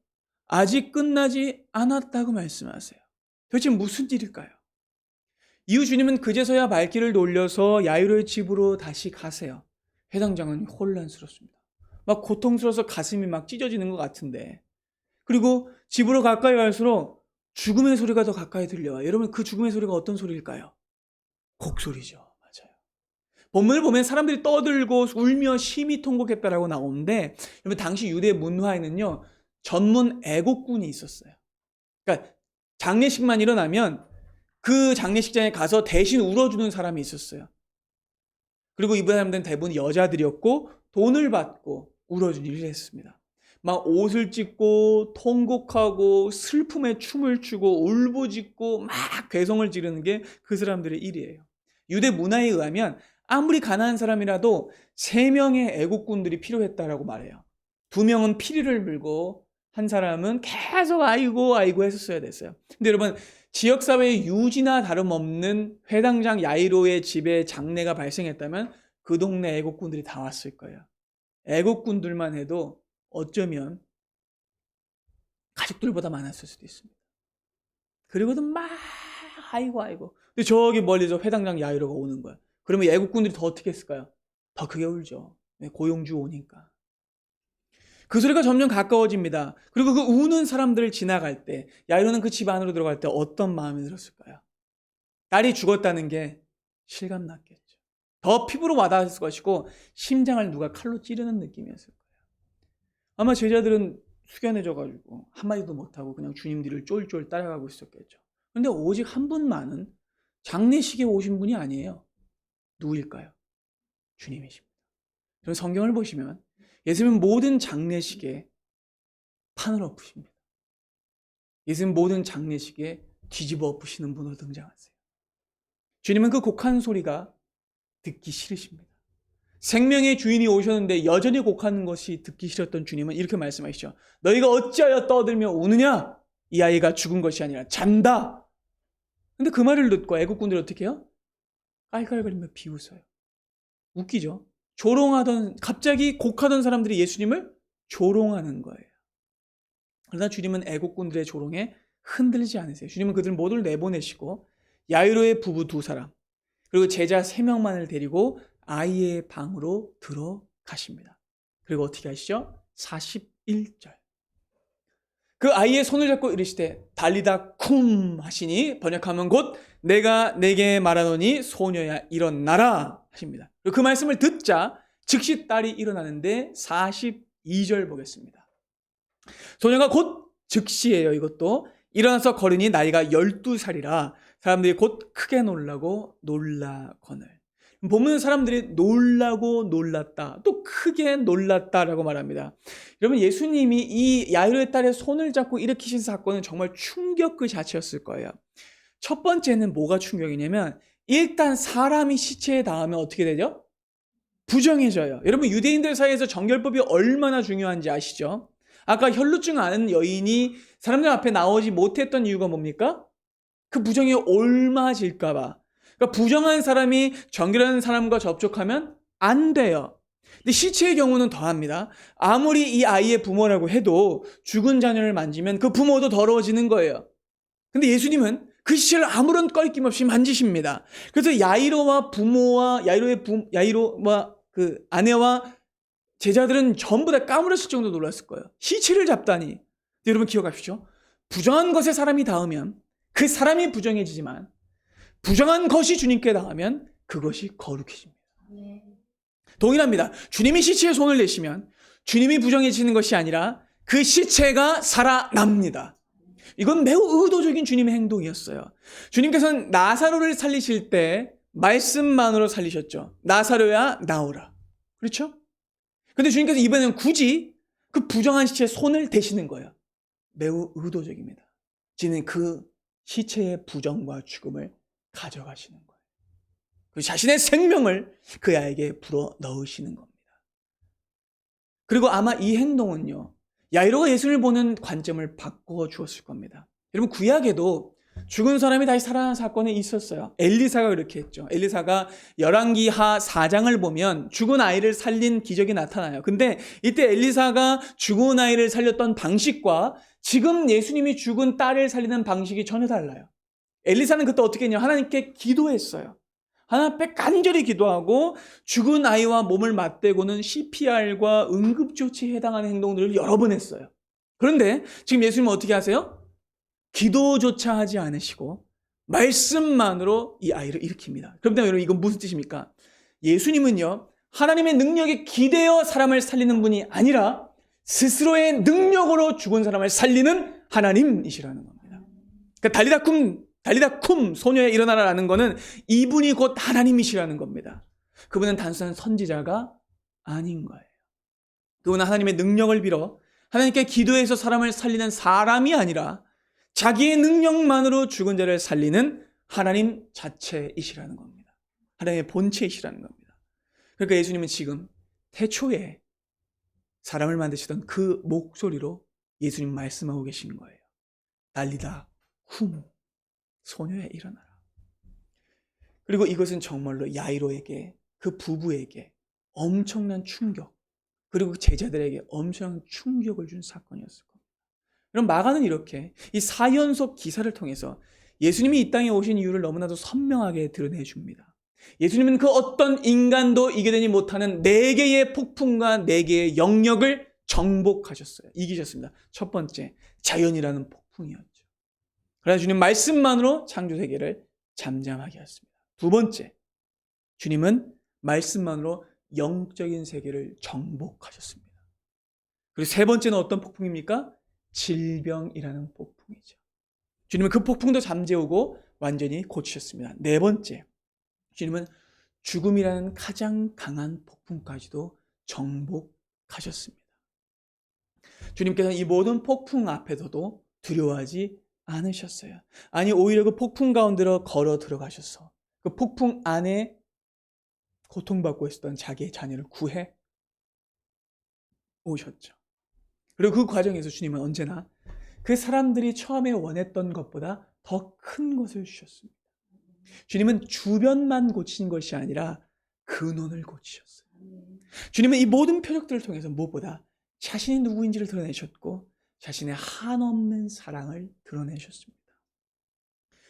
아직 끝나지 않았다고 말씀하세요. 도대체 무슨 일일까요? 이후 주님은 그제서야 발길을 돌려서 야이로의 집으로 다시 가세요. 회당장은 혼란스럽습니다. 막 고통스러워서 가슴이 막 찢어지는 것 같은데 그리고 집으로 가까이 갈수록 죽음의 소리가 더 가까이 들려와요. 여러분 그 죽음의 소리가 어떤 소리일까요? 곡소리죠. 맞아요. 본문을 보면 사람들이 떠들고 울며 심히 통곡했다라고 나오는데 여러분 당시 유대 문화에는요 전문 애곡꾼이 있었어요. 그러니까 장례식만 일어나면 그 장례식장에 가서 대신 울어주는 사람이 있었어요. 그리고 이 사람들은 대부분 여자들이었고 돈을 받고 울어준 일을 했습니다. 막 옷을 찢고 통곡하고 슬픔에 춤을 추고 울부짖고 막 괴성을 지르는 게 그 사람들의 일이에요. 유대 문화에 의하면 아무리 가난한 사람이라도 3명의 애국군들이 필요했다라고 말해요. 2명은 피리를 물고 한 사람은 계속 아이고 아이고 했었어야 됐어요. 근데 여러분, 지역사회의 유지나 다름없는 회당장 야이로의 집에 장례가 발생했다면 그 동네 애국군들이 다 왔을 거예요. 애국군들만 해도 어쩌면 가족들보다 많았을 수도 있습니다. 그리고도 막 아이고 아이고. 근데 저기 멀리서 회당장 야이로가 오는 거야. 그러면 애국군들이 더 어떻게 했을까요? 더 크게 울죠. 고용주 오니까. 그 소리가 점점 가까워집니다. 그리고 그 우는 사람들을 지나갈 때 야이로는 그 집 안으로 들어갈 때 어떤 마음이 들었을까요? 딸이 죽었다는 게 실감났겠죠. 더 피부로 와닿았을 것이고 심장을 누가 칼로 찌르는 느낌이었을 거예요. 아마 제자들은 숙연해져가지고 한마디도 못하고 그냥 주님 뒤를 쫄쫄 따라가고 있었겠죠. 그런데 오직 한 분만은 장례식에 오신 분이 아니에요. 누구일까요? 주님이십니다. 그럼 성경을 보시면 예수님은 모든 장례식에 판을 엎으십니다. 예수님은 모든 장례식에 뒤집어 엎으시는 분으로 등장하세요. 주님은 그 곡한 소리가 듣기 싫으십니다. 생명의 주인이 오셨는데 여전히 곡하는 것이 듣기 싫었던 주님은 이렇게 말씀하시죠. 너희가 어찌하여 떠들며 우느냐? 이 아이가 죽은 것이 아니라 잔다. 근데 그 말을 듣고 애국군들이 어떻게 해요? 깔깔거리며 비웃어요. 웃기죠? 갑자기 곡하던 사람들이 예수님을 조롱하는 거예요. 그러나 주님은 애국군들의 조롱에 흔들리지 않으세요. 주님은 그들 모두를 내보내시고 야이로의 부부 2사람 그리고 제자 3명만을 데리고 아이의 방으로 들어가십니다. 그리고 어떻게 하시죠? 41절. 그 아이의 손을 잡고 이르시되 달리다 쿰 하시니 번역하면 곧 내가 내게 말하노니 소녀야 일어나라 하십니다. 그 말씀을 듣자 즉시 딸이 일어나는데 42절 보겠습니다. 소녀가 곧 즉시예요. 이것도 일어나서 걸으니 나이가 12살이라 사람들이 곧 크게 놀라고 놀라거늘. 보면 사람들이 놀라고 놀랐다, 또 크게 놀랐다라고 말합니다. 여러분, 예수님이 이 야이로의 딸의 손을 잡고 일으키신 사건은 정말 충격 그 자체였을 거예요. 첫 번째는 뭐가 충격이냐면 일단 사람이 시체에 닿으면 어떻게 되죠? 부정해져요. 여러분, 유대인들 사이에서 정결법이 얼마나 중요한지 아시죠? 아까 혈루증 앓은 여인이 사람들 앞에 나오지 못했던 이유가 뭡니까? 그 부정이 옮아질까 봐. 그러니까 부정한 사람이 정결한 사람과 접촉하면 안 돼요. 근데 시체의 경우는 더합니다. 아무리 이 아이의 부모라고 해도 죽은 자녀를 만지면 그 부모도 더러워지는 거예요. 근데 예수님은 그 시체를 아무런 꺼리낌 없이 만지십니다. 그래서 야이로와 그 아내와 제자들은 전부 다 까무러칠 정도 놀랐을 거예요. 시체를 잡다니. 여러분 기억하십시오. 부정한 것에 사람이 닿으면 그 사람이 부정해지지만 부정한 것이 주님께 닿으면 그것이 거룩해집니다. 동일합니다. 주님이 시체에 손을 내시면 주님이 부정해지는 것이 아니라 그 시체가 살아납니다. 이건 매우 의도적인 주님의 행동이었어요. 주님께서는 나사로를 살리실 때 말씀만으로 살리셨죠. 나사로야 나오라. 그렇죠? 근데 주님께서 이번에는 굳이 그 부정한 시체에 손을 대시는 거예요. 매우 의도적입니다. 주님은 그 시체의 부정과 죽음을 가져가시는 거예요. 그 자신의 생명을 그 아이에게 불어 넣으시는 겁니다. 그리고 아마 이 행동은요, 야이로가 예수를 보는 관점을 바꾸어 주었을 겁니다. 여러분, 구약에도 죽은 사람이 다시 살아난 사건이 있었어요. 엘리사가 그렇게 했죠. 엘리사가 열왕기하 4장을 보면 죽은 아이를 살린 기적이 나타나요. 근데 이때 엘리사가 죽은 아이를 살렸던 방식과 지금 예수님이 죽은 딸을 살리는 방식이 전혀 달라요. 엘리사는 그때 어떻게 했냐? 하나님께 기도했어요. 하나님 앞에 간절히 기도하고 죽은 아이와 몸을 맞대고는 CPR과 응급조치에 해당하는 행동들을 여러 번 했어요. 그런데 지금 예수님은 어떻게 하세요? 기도조차 하지 않으시고 말씀만으로 이 아이를 일으킵니다. 그럼 여러분, 이건 무슨 뜻입니까? 예수님은요, 하나님의 능력에 기대어 사람을 살리는 분이 아니라 스스로의 능력으로 죽은 사람을 살리는 하나님이시라는 겁니다. 그러니까 달리다쿰 소녀에 일어나라라는 거는 이분이 곧 하나님이시라는 겁니다. 그분은 단순한 선지자가 아닌 거예요. 그분은 하나님의 능력을 빌어 하나님께 기도해서 사람을 살리는 사람이 아니라 자기의 능력만으로 죽은 자를 살리는 하나님 자체이시라는 겁니다. 하나님의 본체이시라는 겁니다. 그러니까 예수님은 지금 태초에 사람을 만드시던 그 목소리로 예수님 말씀하고 계신 거예요. 달리다 쿵, 소녀야 일어나라. 그리고 이것은 정말로 야이로에게, 그 부부에게 엄청난 충격, 그리고 제자들에게 엄청난 충격을 준 사건이었을 겁니다. 그럼 마가는 이렇게 이 4연속 기사를 통해서 예수님이 이 땅에 오신 이유를 너무나도 선명하게 드러내줍니다. 예수님은 그 어떤 인간도 이겨내지 못하는 4개의 폭풍과 4개의 영역을 정복하셨어요. 이기셨습니다. 첫 번째, 자연이라는 폭풍이었죠. 그래서 주님 말씀만으로 창조세계를 잠잠하게 하였습니다. 두 번째, 주님은 말씀만으로 영적인 세계를 정복하셨습니다. 그리고 세 번째는 어떤 폭풍입니까? 질병이라는 폭풍이죠. 주님은 그 폭풍도 잠재우고 완전히 고치셨습니다. 네 번째, 주님은 죽음이라는 가장 강한 폭풍까지도 정복하셨습니다. 주님께서는 이 모든 폭풍 앞에서도 두려워하지 않으셨어요. 아니, 오히려 그 폭풍 가운데로 걸어 들어가셔서 그 폭풍 안에 고통받고 있었던 자기의 자녀를 구해 오셨죠. 그리고 그 과정에서 주님은 언제나 그 사람들이 처음에 원했던 것보다 더 큰 것을 주셨습니다. 주님은 주변만 고친 것이 아니라 근원을 고치셨어요. 주님은 이 모든 표적들을 통해서 무엇보다 자신이 누구인지를 드러내셨고 자신의 한없는 사랑을 드러내셨습니다.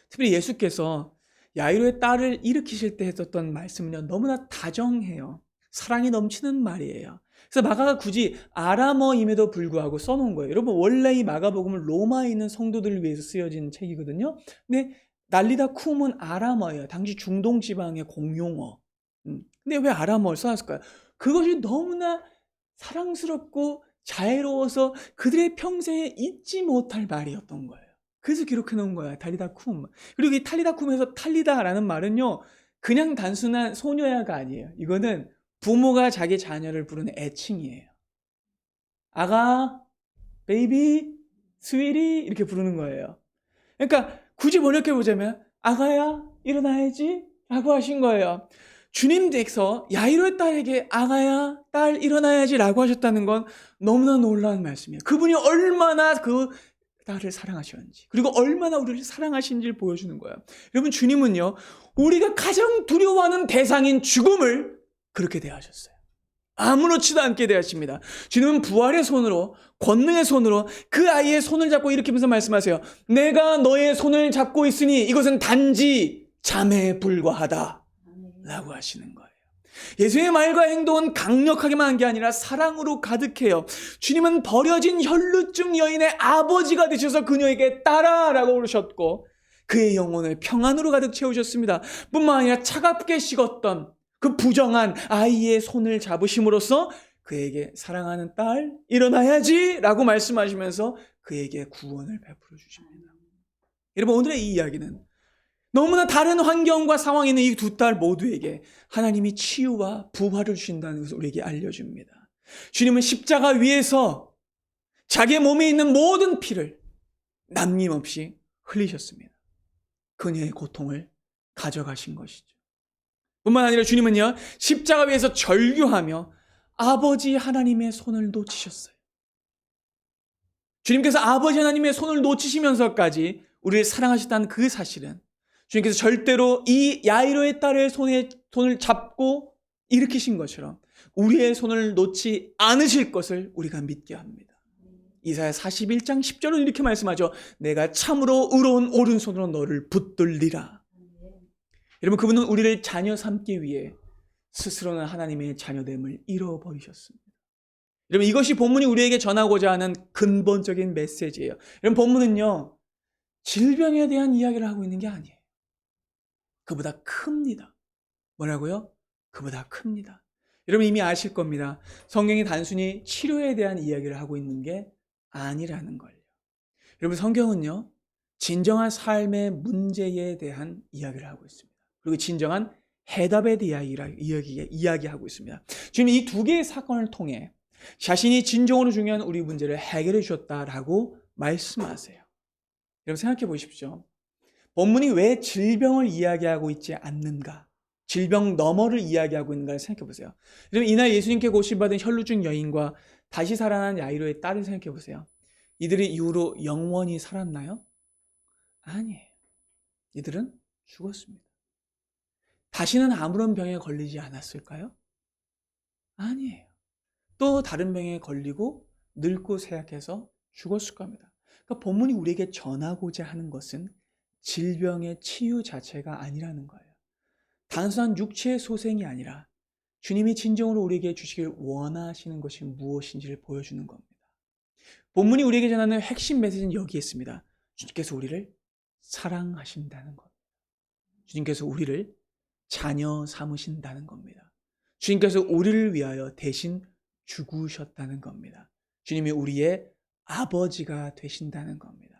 특별히 예수께서 야이로의 딸을 일으키실 때 했었던 말씀은요, 너무나 다정해요. 사랑이 넘치는 말이에요. 그래서 마가가 굳이 아람어임에도 불구하고 써놓은 거예요. 여러분, 원래 이 마가복음은 로마에 있는 성도들을 위해서 쓰여진 책이거든요. 근데 날리다 쿰은 아람어예요. 당시 중동 지방의 공용어. 근데 왜 아람어를 써놨을까요? 그것이 너무나 사랑스럽고 자애로워서 그들의 평생에 잊지 못할 말이었던 거예요. 그래서 기록해 놓은 거야. 달리다 쿰. 그리고 이 탈리다 쿰에서 탈리다라는 말은요, 그냥 단순한 소녀야가 아니에요. 이거는 부모가 자기 자녀를 부르는 애칭이에요. 아가, 베이비, 스위리 이렇게 부르는 거예요. 그러니까 굳이 번역해 보자면 아가야 일어나야지 라고 하신 거예요. 주님께서 야이로의 딸에게 아가야 딸 일어나야지 라고 하셨다는 건 너무나 놀라운 말씀이에요. 그분이 얼마나 그 딸을 사랑하셨는지, 그리고 얼마나 우리를 사랑하신지를 보여주는 거예요. 여러분, 주님은요, 우리가 가장 두려워하는 대상인 죽음을 그렇게 대하셨어요. 아무렇지도 않게 대하십니다. 주님은 부활의 손으로, 권능의 손으로 그 아이의 손을 잡고 일으키면서 말씀하세요. 내가 너의 손을 잡고 있으니 이것은 단지 잠에 불과하다 라고 하시는 거예요. 예수의 말과 행동은 강력하게만 한 게 아니라 사랑으로 가득해요. 주님은 버려진 혈루증 여인의 아버지가 되셔서 그녀에게 딸아라고 부르셨고 그의 영혼을 평안으로 가득 채우셨습니다. 뿐만 아니라 차갑게 식었던 그 부정한 아이의 손을 잡으심으로써 그에게 사랑하는 딸 일어나야지 라고 말씀하시면서 그에게 구원을 베풀어 주십니다. 여러분, 오늘의 이 이야기는 너무나 다른 환경과 상황에 있는 이 두 딸 모두에게 하나님이 치유와 부활을 주신다는 것을 우리에게 알려줍니다. 주님은 십자가 위에서 자기의 몸에 있는 모든 피를 남김없이 흘리셨습니다. 그녀의 고통을 가져가신 것이죠. 뿐만 아니라 주님은요, 십자가 위에서 절규하며 아버지 하나님의 손을 놓치셨어요. 주님께서 아버지 하나님의 손을 놓치시면서까지 우리를 사랑하셨다는 그 사실은 주님께서 절대로 이 야이로의 딸의 손을 잡고 일으키신 것처럼 우리의 손을 놓지 않으실 것을 우리가 믿게 합니다. 이사야 41장 10절은 이렇게 말씀하죠. 내가 참으로 의로운 오른손으로 너를 붙들리라. 여러분, 그분은 우리를 자녀 삼기 위해 스스로는 하나님의 자녀됨을 잃어버리셨습니다. 여러분, 이것이 본문이 우리에게 전하고자 하는 근본적인 메시지예요. 여러분, 본문은요, 질병에 대한 이야기를 하고 있는 게 아니에요. 그보다 큽니다. 뭐라고요? 그보다 큽니다. 여러분, 이미 아실 겁니다. 성경이 단순히 치료에 대한 이야기를 하고 있는 게 아니라는 걸요. 여러분, 성경은요, 진정한 삶의 문제에 대한 이야기를 하고 있습니다. 그리고 진정한 해답에 대해 이야기하고 있습니다. 주님이 이 두 개의 사건을 통해 자신이 진정으로 중요한 우리 문제를 해결해 주셨다라고 말씀하세요. 여러분 생각해 보십시오. 본문이 왜 질병을 이야기하고 있지 않는가? 질병 너머를 이야기하고 있는가를 생각해 보세요. 여러분 이날 예수님께 고침받은 혈루증 여인과 다시 살아난 야이로의 딸을 생각해 보세요. 이들이 이후로 영원히 살았나요? 아니에요. 이들은 죽었습니다. 다시는 아무런 병에 걸리지 않았을까요? 아니에요. 또 다른 병에 걸리고 늙고 쇠약해서 죽었을 겁니다. 그러니까 본문이 우리에게 전하고자 하는 것은 질병의 치유 자체가 아니라는 거예요. 단순한 육체의 소생이 아니라 주님이 진정으로 우리에게 주시길 원하시는 것이 무엇인지를 보여주는 겁니다. 본문이 우리에게 전하는 핵심 메시지는 여기에 있습니다. 주님께서 우리를 사랑하신다는 것. 주님께서 우리를 자녀 삼으신다는 겁니다. 주님께서 우리를 위하여 대신 죽으셨다는 겁니다. 주님이 우리의 아버지가 되신다는 겁니다.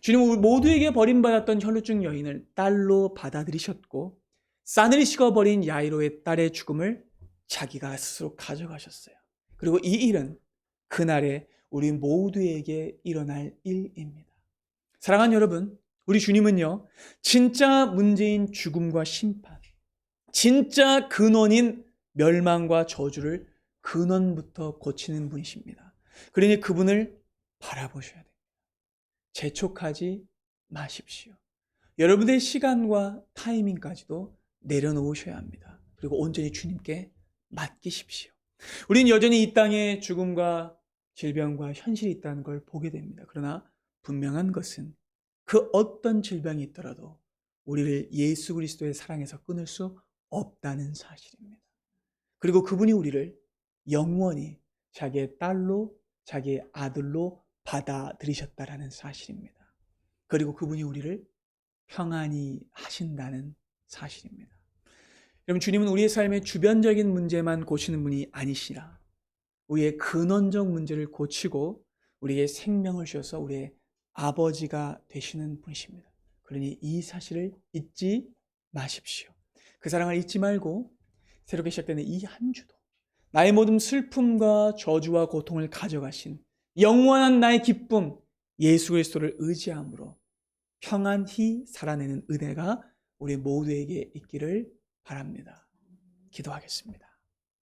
주님은 모두에게 버림받았던 혈루증 여인을 딸로 받아들이셨고 싸늘히 식어버린 야이로의 딸의 죽음을 자기가 스스로 가져가셨어요. 그리고 이 일은 그날에 우리 모두에게 일어날 일입니다. 사랑하는 여러분, 우리 주님은요, 진짜 문제인 죽음과 심판, 진짜 근원인 멸망과 저주를 근원부터 고치는 분이십니다. 그러니 그분을 바라보셔야 됩니다. 재촉하지 마십시오. 여러분의 시간과 타이밍까지도 내려놓으셔야 합니다. 그리고 온전히 주님께 맡기십시오. 우리는 여전히 이 땅에 죽음과 질병과 현실이 있다는 걸 보게 됩니다. 그러나 분명한 것은 그 어떤 질병이 있더라도 우리를 예수 그리스도의 사랑에서 끊을 수 없다는 사실입니다. 그리고 그분이 우리를 영원히 자기의 딸로, 자기의 아들로 받아들이셨다라는 사실입니다. 그리고 그분이 우리를 평안히 하신다는 사실입니다. 여러분, 주님은 우리의 삶의 주변적인 문제만 고치는 분이 아니시라. 우리의 근원적 문제를 고치고 우리의 생명을 주셔서 우리의 아버지가 되시는 분이십니다. 그러니 이 사실을 잊지 마십시오. 그 사랑을 잊지 말고 새롭게 시작되는 이 한 주도 나의 모든 슬픔과 저주와 고통을 가져가신 영원한 나의 기쁨 예수 그리스도를 의지함으로 평안히 살아내는 은혜가 우리 모두에게 있기를 바랍니다. 기도하겠습니다.